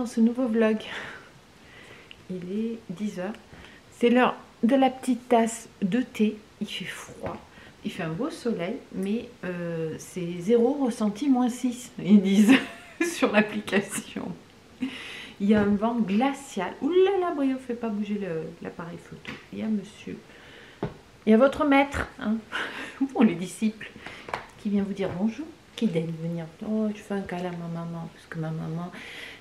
dans ce nouveau vlog. Il est 10 h. C'est l'heure de la petite tasse de thé. Il fait froid. Il fait un beau soleil, mais c'est 0 ressenti -6, ils disent sur l'application. Il y a un vent glacial. Ouh là là, Brio, fais pas bouger l'appareil photo. Il y a monsieur. Il y a votre maître, hein, pour les disciples, qui vient vous dire bonjour, qui daigne venir. Oh, je fais un câlin à ma maman, parce que ma maman,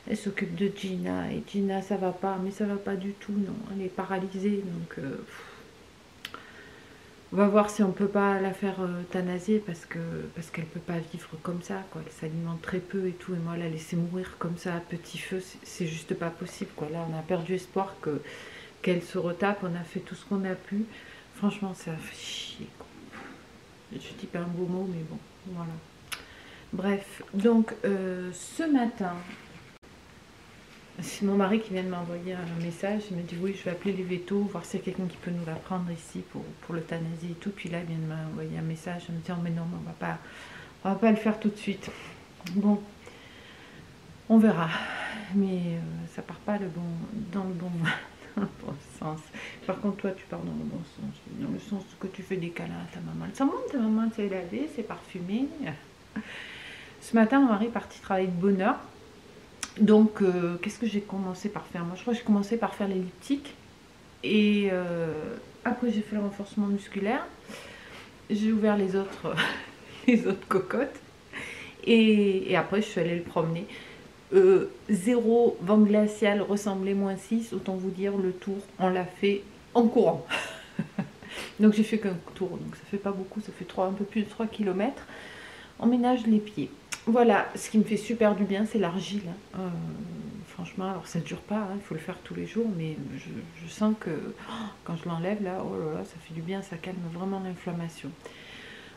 elle s'occupe de Gina. Et Gina, ça va pas, mais ça va pas du tout, non. Elle est paralysée, donc... on va voir si on peut pas la faire euthanasier parce qu'elle peut pas vivre comme ça, quoi. Elle s'alimente très peu et tout, et moi la laisser mourir comme ça à petit feu, c'est juste pas possible, quoi. Là on a perdu espoir qu'elle se retape. On a fait tout ce qu'on a pu, franchement ça fait chier, quoi. Je dis pas un beau mot, mais bon, voilà. Bref, donc ce matin, c'est mon mari qui vient de m'envoyer un message. Il me dit oui, je vais appeler les vétos, voir s'il y a quelqu'un qui peut nous la prendre ici pour l'euthanasie et tout. Puis là, il vient de m'envoyer un message en me disant mais non, on va pas le faire tout de suite. Bon, on verra. Mais ça part pas dans le bon sens. Par contre, toi, tu pars dans le bon sens. Dans le sens que tu fais des câlins à ta maman. Ça monte, ta maman s'est lavée, c'est parfumé. Ce matin, mon mari est parti travailler de bonne heure. Donc, qu'est-ce que j'ai commencé par faire? Moi, je crois que j'ai commencé par faire l'elliptique. Et après, j'ai fait le renforcement musculaire. J'ai ouvert les autres cocottes. Et après, je suis allée le promener. 0 vent glacial, ressemblait -6. Autant vous dire, le tour, on l'a fait en courant. Donc, j'ai fait qu'un tour. Donc, ça fait pas beaucoup. Ça fait un peu plus de 3 km. On ménage les pieds. Voilà, ce qui me fait super du bien, c'est l'argile. Franchement, alors ça ne dure pas, hein, il faut le faire tous les jours, mais je sens que quand je l'enlève, là, oh là là, ça fait du bien, ça calme vraiment l'inflammation.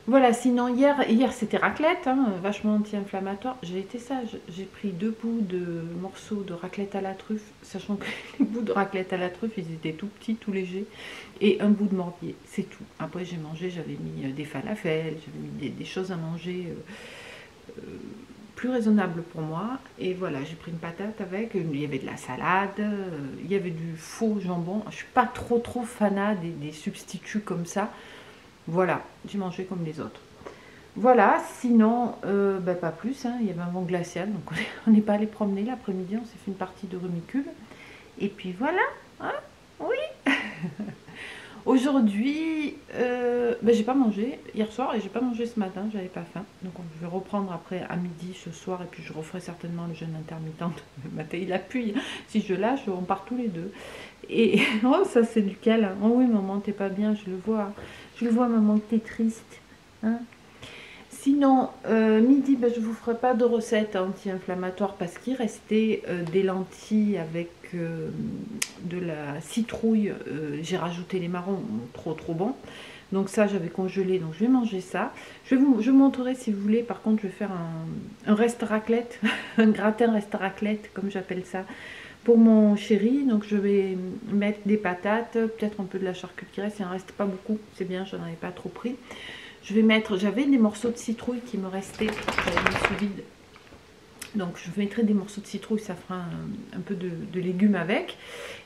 Voilà, sinon hier c'était raclette, hein, vachement anti-inflammatoire. J'ai été sage, j'ai pris 2 bouts de morceaux de raclette à la truffe, sachant que les bouts de raclette à la truffe, ils étaient tout petits, tout légers, et un bout de morbier, c'est tout. Après j'ai mangé, j'avais mis des falafels, j'avais mis des choses à manger... plus raisonnable pour moi, et voilà, j'ai pris une patate avec, il y avait de la salade, il y avait du faux jambon. Je suis pas trop fanat des substituts comme ça. Voilà, j'ai mangé comme les autres. Voilà, sinon pas plus, hein. Il y avait un vent glacial, donc on n'est pas allé promener l'après-midi, on s'est fait une partie de rumicule, et puis voilà, hein, oui. Aujourd'hui, j'ai pas mangé hier soir et j'ai pas mangé ce matin, j'avais pas faim. Donc je vais reprendre après à midi ce soir, et puis je referai certainement le jeûne intermittent. Le matin il appuie, si je lâche on part tous les deux. Et oh ça c'est duquel, hein. Oh oui maman t'es pas bien, je le vois maman que t'es triste, hein. Sinon, midi, je ne vous ferai pas de recette anti-inflammatoire parce qu'il restait des lentilles avec de la citrouille. J'ai rajouté les marrons, trop bon. Donc ça, j'avais congelé, donc je vais manger ça. Je vous montrerai si vous voulez. Par contre, je vais faire un reste raclette, un gratin reste raclette, comme j'appelle ça, pour mon chéri. Donc je vais mettre des patates, peut-être un peu de la charcuterie qui reste. Il n'en reste pas beaucoup, c'est bien, j'en avais pas trop pris. Je vais mettre, j'avais des morceaux de citrouille qui me restaient, j'avais mis sous vide. Donc je mettrai des morceaux de citrouille, ça fera un peu de légumes avec.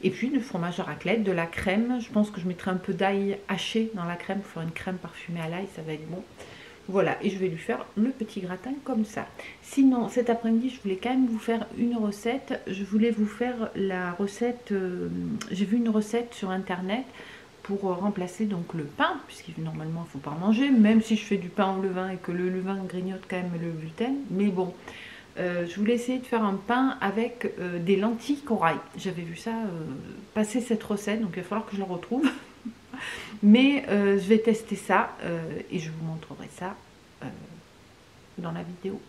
Et puis du fromage à raclette, de la crème. Je pense que je mettrai un peu d'ail haché dans la crème pour faire une crème parfumée à l'ail, ça va être bon. Voilà, et je vais lui faire le petit gratin comme ça. Sinon, cet après-midi, je voulais quand même vous faire une recette. Je voulais vous faire la recette, j'ai vu une recette sur internet pour remplacer donc le pain, puisque normalement il ne faut pas en manger, même si je fais du pain au levain et que le levain grignote quand même le gluten. Mais bon, je voulais essayer de faire un pain avec des lentilles corail. J'avais vu ça passer cette recette, donc il va falloir que je la retrouve. Mais je vais tester ça et je vous montrerai ça dans la vidéo.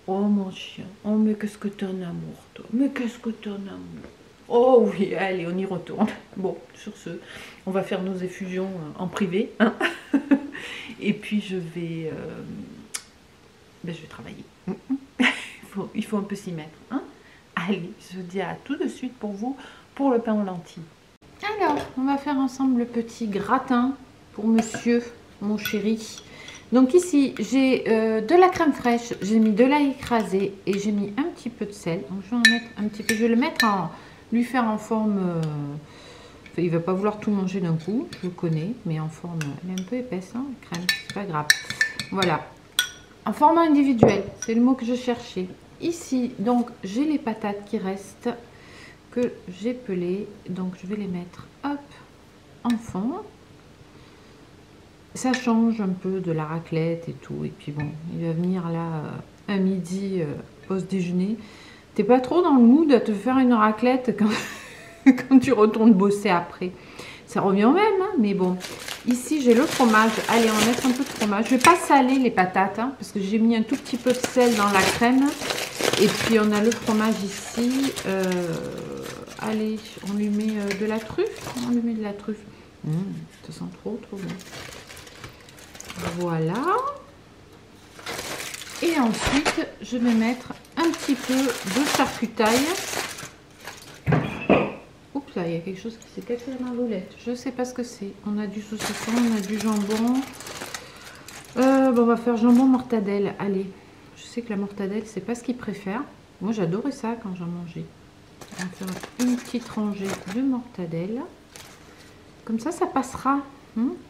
Oh mon chien, oh mais qu'est-ce que t'es un amour toi, mais qu'est-ce que t'es un amour. Oh oui, allez, on y retourne. Bon, sur ce, on va faire nos effusions en privé, hein. Et puis je vais travailler. Il faut un peu s'y mettre, hein. Allez, je vous dis à tout de suite pour vous, pour le pain aux lentilles. Alors, on va faire ensemble le petit gratin pour monsieur, mon chéri. Donc ici, j'ai de la crème fraîche, j'ai mis de l'ail écrasé et j'ai mis un petit peu de sel. Donc je vais en mettre un petit peu, je vais le mettre en, lui faire en forme, enfin, il va pas vouloir tout manger d'un coup, je le connais, mais en forme, elle est un peu épaisse, hein, la crème, c'est pas grave. Voilà, en format individuel, c'est le mot que je cherchais. Ici, donc j'ai les patates qui restent, que j'ai pelées, donc je vais les mettre, hop, en fond. Ça change un peu de la raclette et tout. Et puis bon, il va venir là à midi, pause déjeuner. T'es pas trop dans le mood à te faire une raclette quand, quand tu retournes bosser après. Ça revient au même, hein, mais bon. Ici, j'ai le fromage. Allez, on va mettre un peu de fromage. Je vais pas saler les patates, hein, parce que j'ai mis un tout petit peu de sel dans la crème. Et puis, on a le fromage ici. Allez, on lui met de la truffe. On lui met de la truffe. Ça sent trop bon. Voilà. Et ensuite, je vais mettre un petit peu de charcutaille. Oups, là, il y a quelque chose qui s'est cassé dans la roulette. Je ne sais pas ce que c'est. On a du saucisson, on a du jambon. Bon, on va faire jambon mortadelle. Allez, je sais que la mortadelle, c'est pas ce qu'ils préfèrent. Moi, j'adorais ça quand j'en mangeais. On va faire une petite rangée de mortadelle. Comme ça passera.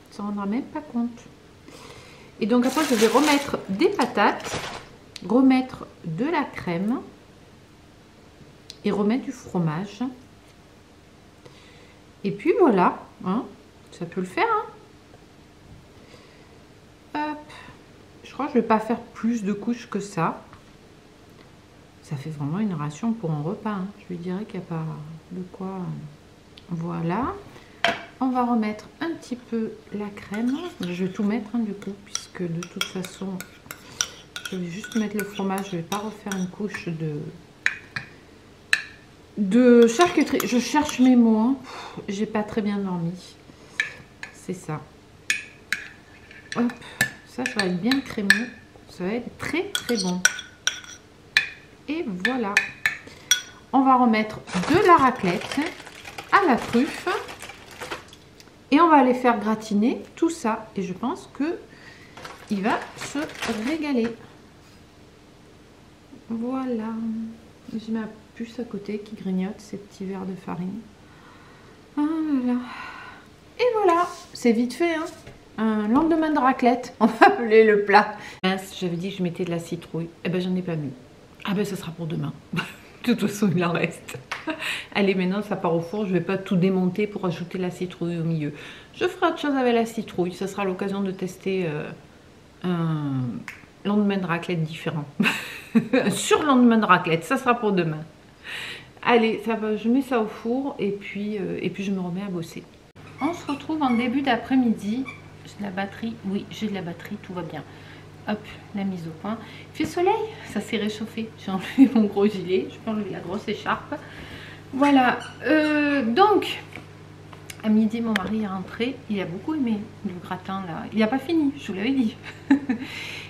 Ça ne rendra même pas compte. Et donc après, je vais remettre des patates, remettre de la crème et remettre du fromage. Et puis voilà, hein, ça peut le faire. Hein. Hop. Je crois que je ne vais pas faire plus de couches que ça. Ça fait vraiment une ration pour un repas. Hein. Je lui dirais qu'il n'y a pas de quoi. Voilà. On va remettre un petit peu la crème. Je vais tout mettre du coup, puisque de toute façon, je vais juste mettre le fromage. Je ne vais pas refaire une couche de charcuterie. Je cherche mes mots. Hein. J'ai pas très bien dormi. C'est ça. Hop. Ça va être bien crémeux. Ça va être très bon. Et voilà. On va remettre de la raclette à la truffe. Et on va aller faire gratiner tout ça. Et je pense que il va se régaler. Voilà. J'ai ma puce à côté qui grignote ces petits verres de farine. Ah là là. Et voilà. C'est vite fait, hein. Un lendemain de raclette. On va appeler le plat. J'avais dit que je mettais de la citrouille. Eh ben, j'en ai pas mis. Ah ben, ça sera pour demain. De toute façon, il en reste. Allez, maintenant, ça part au four. Je ne vais pas tout démonter pour ajouter la citrouille au milieu. Je ferai autre chose avec la citrouille. Ça sera l'occasion de tester un lendemain de raclette différent. Un surlendemain de raclette. Ça sera pour demain. Allez, ça va, je mets ça au four et puis je me remets à bosser. On se retrouve en début d'après-midi. J'ai de la batterie. Oui, j'ai de la batterie. Tout va bien. Hop, la mise au point. Il fait soleil, ça s'est réchauffé. J'ai enlevé mon gros gilet, je peux enlever la grosse écharpe. Voilà, donc, à midi, mon mari est rentré. Il a beaucoup aimé le gratin là. Il n'a pas fini, je vous l'avais dit.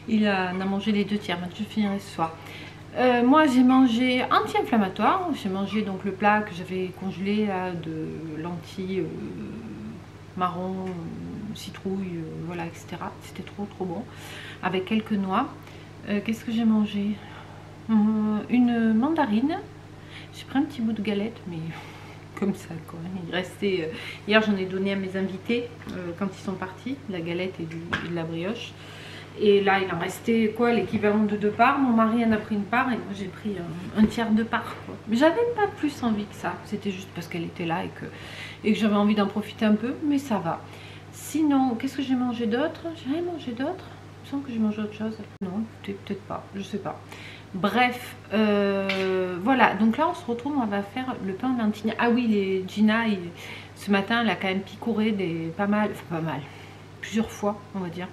Il en a mangé les 2/3, maintenant je finirai ce soir. Moi, j'ai mangé anti-inflammatoire. J'ai mangé donc le plat que j'avais congelé là, de lentilles marron, citrouille, voilà, etc. C'était trop bon. Avec quelques noix. Qu'est-ce que j'ai mangé? Une mandarine. J'ai pris un petit bout de galette, mais comme ça quoi. Il restait. Hier, j'en ai donné à mes invités quand ils sont partis, la galette et de la brioche. Et là, il en restait quoi, l'équivalent de 2 parts. Mon mari en a pris une part et moi j'ai pris un tiers de part. Quoi. Mais j'avais pas plus envie que ça. C'était juste parce qu'elle était là et que j'avais envie d'en profiter un peu, mais ça va. Sinon, qu'est-ce que j'ai mangé d'autre? J'ai rien mangé d'autre. Il me semble que j'ai mangé autre chose. Non, peut-être pas, je sais pas. Bref, voilà. Donc là, on se retrouve, on va faire le pain au lentilles. Ah oui, Gina, ce matin, elle a quand même picoré pas mal, plusieurs fois, on va dire,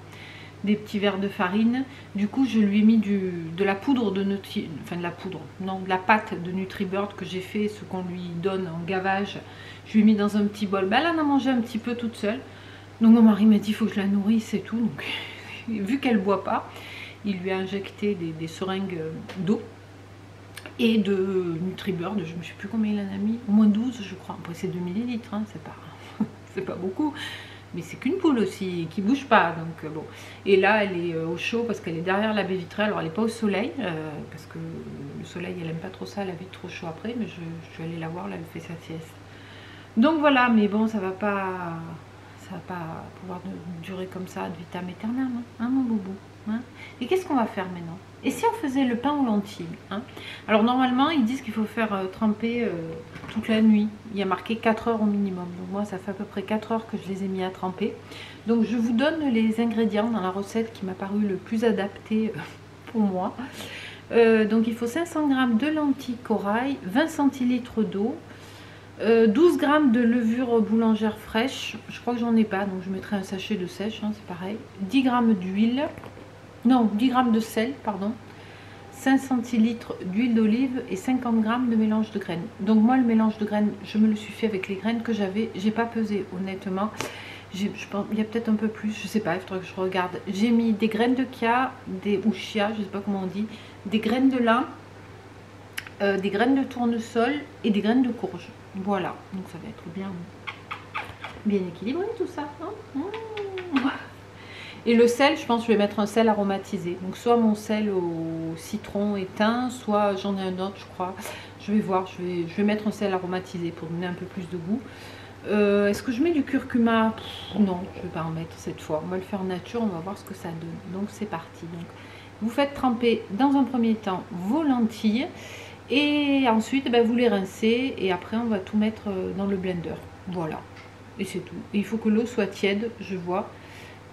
des petits verres de farine. Du coup, je lui ai mis de la poudre de la pâte de Nutribird que j'ai fait, ce qu'on lui donne en gavage. Je lui ai mis dans un petit bol. Ben, elle en a mangé un petit peu toute seule. Donc mon mari m'a dit il faut que je la nourrisse et tout. Donc vu qu'elle ne boit pas, il lui a injecté des seringues d'eau et de Nutribird. Je ne sais plus combien il en a mis, au moins 12 je crois. Après c'est 2 ml, hein, c'est pas beaucoup. Mais c'est qu'une poule aussi, qui bouge pas. Donc bon. Et là, elle est au chaud parce qu'elle est derrière la baie vitrée. Alors, elle n'est pas au soleil, parce que le soleil, elle aime pas trop ça, la vie trop chaud après. Mais je suis allée la voir, là, elle fait sa sieste. Donc voilà, mais bon, ça va pas pouvoir durer comme ça ad vitam aeternam, hein, mon boubou, hein. Et qu'est-ce qu'on va faire maintenant? Et si on faisait le pain aux lentilles, hein? Alors normalement, ils disent qu'il faut faire tremper toute la nuit. Il y a marqué 4 heures au minimum. Donc moi, ça fait à peu près 4 heures que je les ai mis à tremper. Donc je vous donne les ingrédients dans la recette qui m'a paru le plus adapté pour moi. Donc il faut 500 g de lentilles corail, 20 centilitres d'eau, 12 g de levure boulangère fraîche. Je crois que j'en ai pas, donc je mettrai un sachet de sèche, hein, c'est pareil. 10 g d'huile, non, 10 g de sel, pardon. 5 centilitres d'huile d'olive et 50 g de mélange de graines. Donc moi, le mélange de graines, je me le suis fait avec les graines que j'avais. J'ai pas pesé, honnêtement. Je pense, il y a peut-être un peu plus, je sais pas, il faudrait que je regarde. J'ai mis des graines de chia, ou chia, je sais pas comment on dit, des graines de lin, des graines de tournesol et des graines de courge. Voilà, donc ça va être bien équilibré tout ça, hein. Et le sel, je pense que je vais mettre un sel aromatisé. Donc soit mon sel au citron et thym, soit j'en ai un autre, je crois. Je vais voir, je vais mettre un sel aromatisé pour donner un peu plus de goût. Est-ce que je mets du curcuma? Non, je ne vais pas en mettre cette fois. On va le faire nature, on va voir ce que ça donne. Donc c'est parti. Donc, vous faites tremper dans un premier temps vos lentilles. Et ensuite, ben, vous les rincez. Et après, on va tout mettre dans le blender. Voilà. Et c'est tout. Et il faut que l'eau soit tiède, je vois.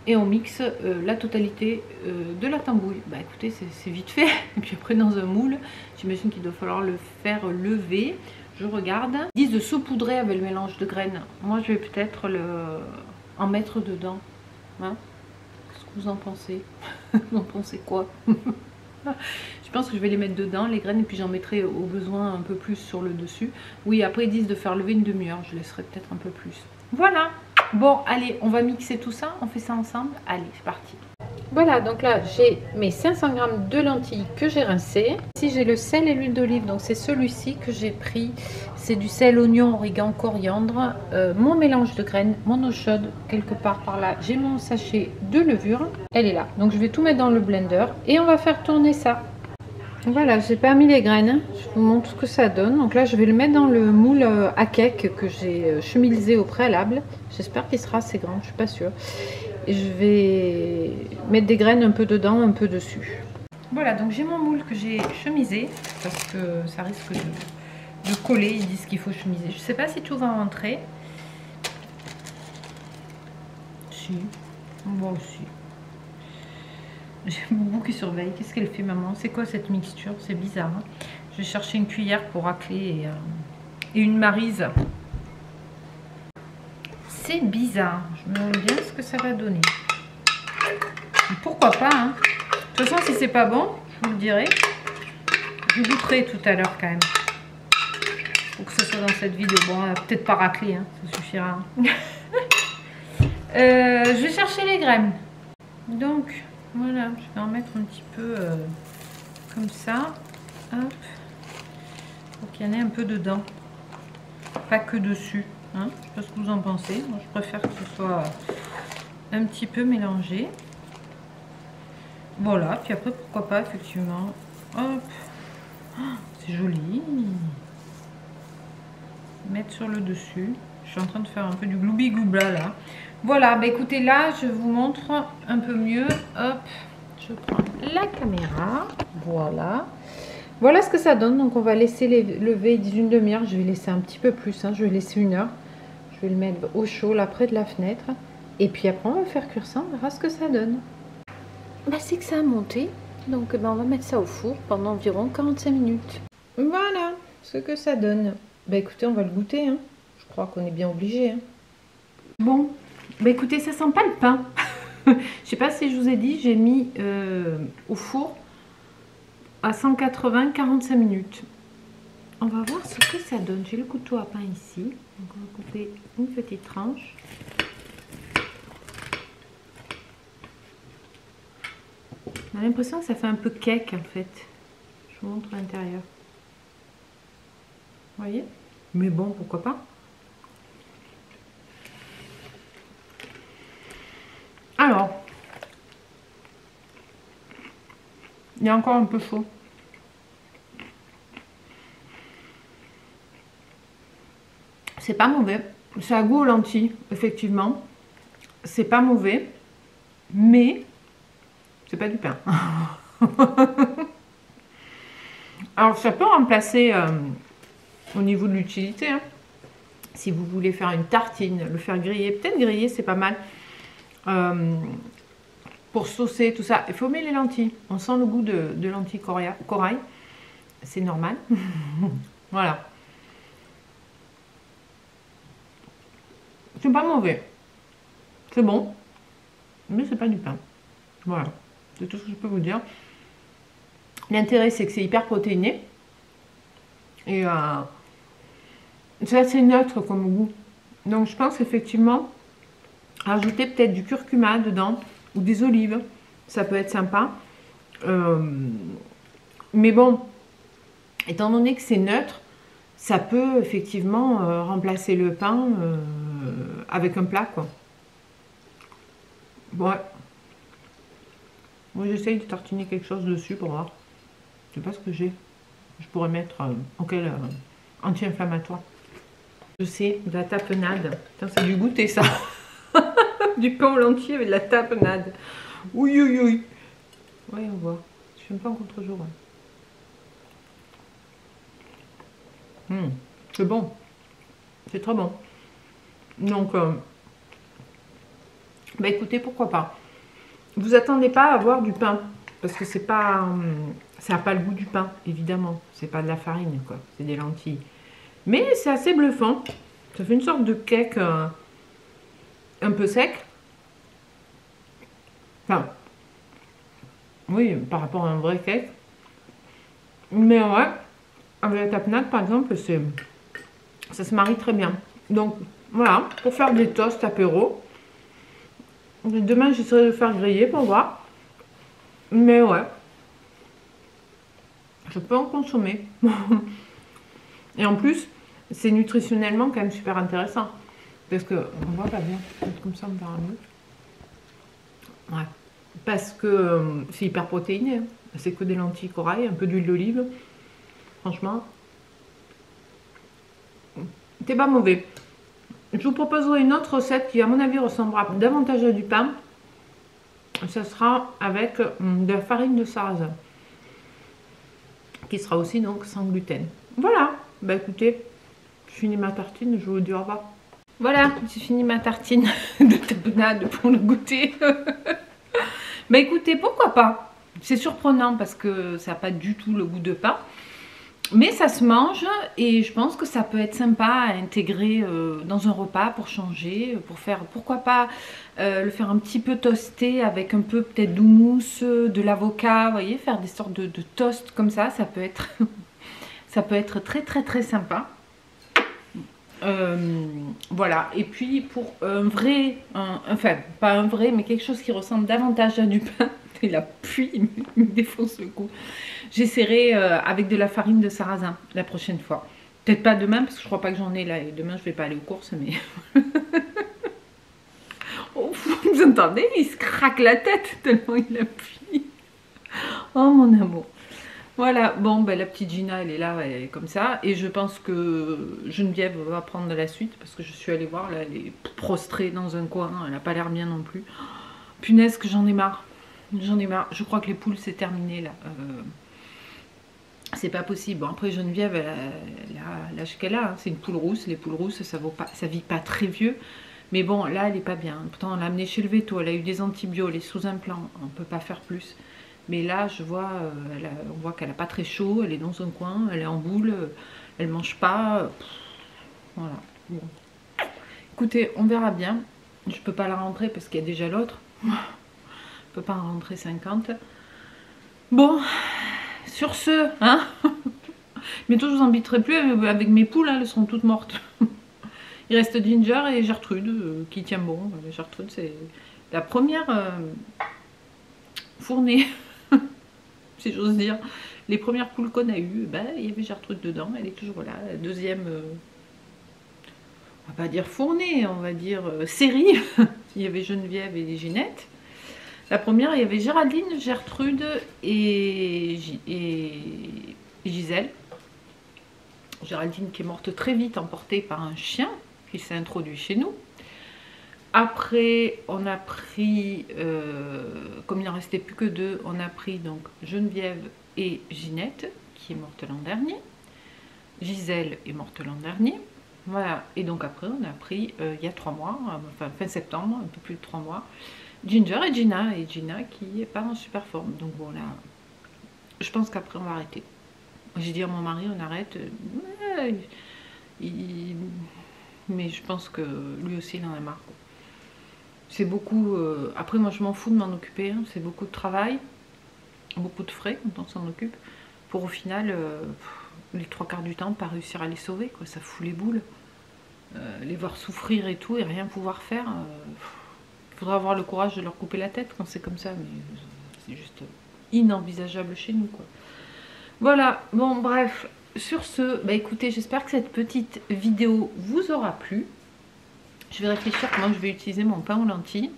Et on mixe la totalité de la tambouille. Bah écoutez, c'est vite fait. Et puis après dans un moule, j'imagine qu'il doit falloir le faire lever. Je regarde. Ils disent de saupoudrer avec le mélange de graines. Moi je vais peut-être en mettre dedans. Hein? Qu'est-ce que vous en pensez? Vous en pensez quoi? Je pense que je vais les mettre dedans, les graines, et puis j'en mettrai au besoin un peu plus sur le dessus. Oui, après ils disent de faire lever une demi-heure. Je laisserai peut-être un peu plus. Voilà. Bon, allez, on va mixer tout ça, on fait ça ensemble. Allez, c'est parti. Voilà, donc là, j'ai mes 500 g de lentilles que j'ai rincées. Ici, j'ai le sel et l'huile d'olive, donc c'est celui-ci que j'ai pris. C'est du sel, oignon, origan, coriandre. Mon mélange de graines, mon eau chaude, quelque part par là. J'ai mon sachet de levure, elle est là. Donc, je vais tout mettre dans le blender et on va faire tourner ça. Voilà, j'ai pas mis les graines, je vous montre ce que ça donne. Donc là, je vais le mettre dans le moule à cake que j'ai chemisé au préalable. J'espère qu'il sera assez grand, je suis pas sûre. Et je vais mettre des graines un peu dedans, un peu dessus. Voilà, donc j'ai mon moule que j'ai chemisé parce que ça risque de coller. Ils disent qu'il faut chemiser. Je sais pas si tout va rentrer. Si, moi aussi. J'ai Boubou qui surveille. Qu'est-ce qu'elle fait, maman? C'est quoi cette mixture? C'est bizarre. Hein, je vais chercher une cuillère pour racler et une maryse. C'est bizarre. Je me demande bien ce que ça va donner. Pourquoi pas, hein. De toute façon, si c'est pas bon, je vous le dirai. Je goûterai tout à l'heure quand même. Faut que ce soit dans cette vidéo. Bon, peut-être pas racler, hein, ça suffira. Je vais chercher les graines. Donc... voilà, je vais en mettre un petit peu comme ça. Hop. Pour qu'il y en ait un peu dedans. Pas que dessus. Hein. Je sais pas ce que vous en pensez. Moi, je préfère que ce soit un petit peu mélangé. Voilà. Puis après, pourquoi pas, effectivement. Hop. Oh, c'est joli. Mettre sur le dessus. Je suis en train de faire un peu du gloubi-goubla là. Voilà, bah écoutez, là, je vous montre un peu mieux. Hop, je prends la caméra. Voilà. Voilà ce que ça donne. Donc, on va laisser lever d'une demi-heure. Je vais laisser un petit peu plus. Hein. Je vais laisser 1 heure. Je vais le mettre au chaud, là, près de la fenêtre. Et puis après, on va faire cuire ça. On verra ce que ça donne. Bah, c'est que ça a monté. Donc, bah, on va mettre ça au four pendant environ 45 minutes. Voilà ce que ça donne. Bah, écoutez, on va le goûter. Hein. Je crois qu'on est bien obligé. Hein. Bon. Bah écoutez, ça sent pas le pain. Je sais pas si je vous ai dit, j'ai mis au four à 180 45 minutes. On va voir ce que ça donne. J'ai le couteau à pain ici. Donc on va couper une petite tranche. On a l'impression que ça fait un peu cake en fait. Je vous montre l'intérieur. Vous voyez? Mais bon, pourquoi pas? Il est encore un peu chaud. C'est pas mauvais. Ça a goût aux lentilles, effectivement. C'est pas mauvais. Mais c'est pas du pain. Alors ça peut remplacer au niveau de l'utilité. Hein. Si vous voulez faire une tartine, le faire griller. Peut-être griller, c'est pas mal. Pour saucer, tout ça. Il faut mettre les lentilles. On sent le goût de lentilles corail. C'est normal. Voilà. C'est pas mauvais. C'est bon. Mais c'est pas du pain. Voilà. C'est tout ce que je peux vous dire. L'intérêt, c'est que c'est hyper protéiné. Et c'est assez neutre comme goût. Donc je pense effectivement rajouter peut-être du curcuma dedans ou des olives. Ça peut être sympa. Mais bon, étant donné que c'est neutre, ça peut effectivement remplacer le pain avec un plat, quoi. Ouais. Moi, j'essaye de tartiner quelque chose dessus pour voir. Je sais pas ce que j'ai. Je pourrais mettre quel anti-inflammatoire. Je sais, de la tapenade. C'est du goûter, ça. Du pain aux lentilles avec de la tapenade. Oui, oui, oui. Oui, on voit. Je suis même pas en contre-jour. Ouais. C'est bon. C'est très bon. Donc, bah écoutez, pourquoi pas. Vous attendez pas à avoir du pain. Parce que c'est pas... ça n'a pas le goût du pain, évidemment. C'est pas de la farine, quoi. C'est des lentilles. Mais c'est assez bluffant. Ça fait une sorte de cake un peu sec. Enfin, oui, par rapport à un vrai cake. Mais ouais, avec la tapenade, par exemple, ça se marie très bien. Donc, voilà, pour faire des toasts apéro. Demain, j'essaierai de le faire griller pour voir. Mais ouais, je peux en consommer. Et en plus, c'est nutritionnellement quand même super intéressant. Parce que, on voit pas bien, comme ça on verra mieux. Ouais. Parce que c'est hyper protéiné. Hein. C'est que des lentilles corail, un peu d'huile d'olive. Franchement, c'est pas mauvais. Je vous proposerai une autre recette qui, à mon avis, ressemblera davantage à du pain. Ça sera avec de la farine de sarrasin. Qui sera aussi donc sans gluten. Voilà. Bah écoutez, je finis ma tartine, je vous dis au revoir. Voilà, j'ai fini ma tartine de tapenade pour le goûter. Bah écoutez, pourquoi pas? C'est surprenant parce que ça n'a pas du tout le goût de pain. Mais ça se mange et je pense que ça peut être sympa à intégrer dans un repas pour changer, pour faire, pourquoi pas le faire un petit peu toasté avec un peu peut-être d'houmous, de l'avocat, vous voyez, faire des sortes de toast comme ça peut être, ça peut être très très très sympa. Voilà, et puis pour un vrai, enfin pas un vrai, mais quelque chose qui ressemble davantage à du pain, et la pluie il me défonce le cou. J'essaierai avec de la farine de sarrasin la prochaine fois. Peut-être pas demain parce que je crois pas que j'en ai là, et demain je vais pas aller aux courses, mais... Oh, vous entendez, il se craque la tête tellement il appuie. Oh mon amour. Voilà, bon, ben, la petite Gina, elle est là, elle est comme ça. Et je pense que Geneviève va prendre la suite parce que je suis allée voir, là, elle est prostrée dans un coin, elle n'a pas l'air bien non plus. Punaise que j'en ai marre. J'en ai marre. Je crois que les poules, c'est terminé, là. C'est pas possible. Bon, après, Geneviève, elle a l'âge qu'elle a. Hein. C'est une poule rousse. Les poules rousses, ça vit pas très vieux. Mais bon, là, elle est pas bien. Pourtant, on l'a amenée chez le véto. Elle a eu des antibiotiques, elle est sous implant. On peut pas faire plus. Mais là, je vois, on voit qu'elle n'a pas très chaud, elle est dans un coin, elle est en boule, elle ne mange pas. Voilà. Bon. Écoutez, on verra bien. Je ne peux pas la rentrer parce qu'il y a déjà l'autre. Je ne peux pas en rentrer 50. Bon, sur ce, hein. Bientôt, je vous embêterai plus avec mes poules, hein, elles seront toutes mortes. Il reste Ginger et Gertrude qui tient bon. Gertrude, c'est la première fournée. Si j'ose dire, les premières poules qu'on a eues, ben, il y avait Gertrude dedans, elle est toujours là. La deuxième, on va pas dire fournée, on va dire série. Il y avait Geneviève et Ginette. La première, il y avait Géraldine, Gertrude et Gisèle. Géraldine qui est morte très vite, emportée par un chien qui s'est introduit chez nous. Après, on a pris, comme il n'en restait plus que 2, on a pris donc Geneviève et Ginette, qui est morte l'an dernier. Gisèle est morte l'an dernier. Voilà, et donc après, on a pris, il y a 3 mois, enfin fin septembre, un peu plus de 3 mois, Ginger et Gina qui n'est pas en super forme. Donc voilà, je pense qu'après, on va arrêter. J'ai dit à mon mari, on arrête. Mais je pense que lui aussi, il en a marre. C'est beaucoup... Après, moi, je m'en fous de m'en occuper. Hein. C'est beaucoup de travail, beaucoup de frais quand on s'en occupe. Pour au final, les 3/4 du temps, pas réussir à les sauver. Quoi. Ça fout les boules. Les voir souffrir et tout, et rien pouvoir faire. Il faudra avoir le courage de leur couper la tête quand c'est comme ça. Mais c'est juste inenvisageable chez nous, quoi. Voilà, bon, bref. Sur ce, bah écoutez, j'espère que cette petite vidéo vous aura plu. Je vais réfléchir comment je vais utiliser mon pain aux lentilles.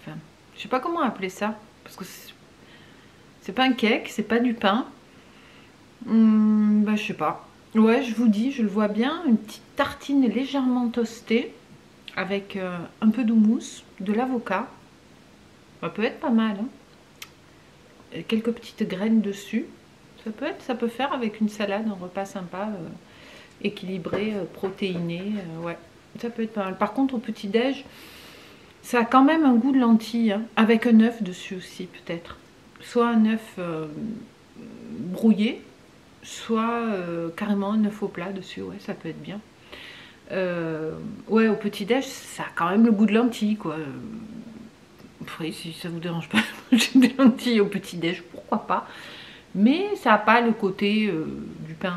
Enfin, je sais pas comment appeler ça. Parce que c'est pas un cake, c'est pas du pain. Bah je sais pas. Ouais, je vous dis, je le vois bien. Une petite tartine légèrement toastée. Avec un peu d'houmous, de l'avocat. Ça peut être pas mal. Hein. Et quelques petites graines dessus. Ça peut faire avec une salade, un repas sympa, équilibré, protéiné. Ouais. Ça peut être pas mal. Par contre, au petit-déj, ça a quand même un goût de lentilles, hein, avec un œuf dessus aussi, peut-être. Soit un œuf brouillé, soit carrément un œuf au plat dessus. Ouais, ça peut être bien. Ouais, au petit-déj, ça a quand même le goût de lentilles, quoi. Après, si ça vous dérange pas de manger des lentilles au petit-déj, pourquoi pas. Mais ça n'a pas le côté du pain,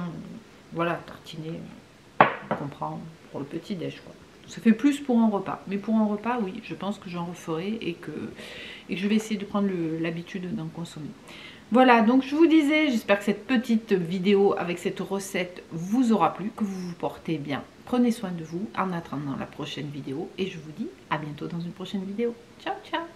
voilà, tartiné, qu'on prend pour le petit-déj, quoi. Ça fait plus pour un repas. Mais pour un repas, oui, je pense que j'en referai et que je vais essayer de prendre l'habitude d'en consommer. Voilà, donc je vous disais, j'espère que cette petite vidéo avec cette recette vous aura plu, que vous vous portez bien. Prenez soin de vous en attendant la prochaine vidéo et je vous dis à bientôt dans une prochaine vidéo. Ciao, ciao!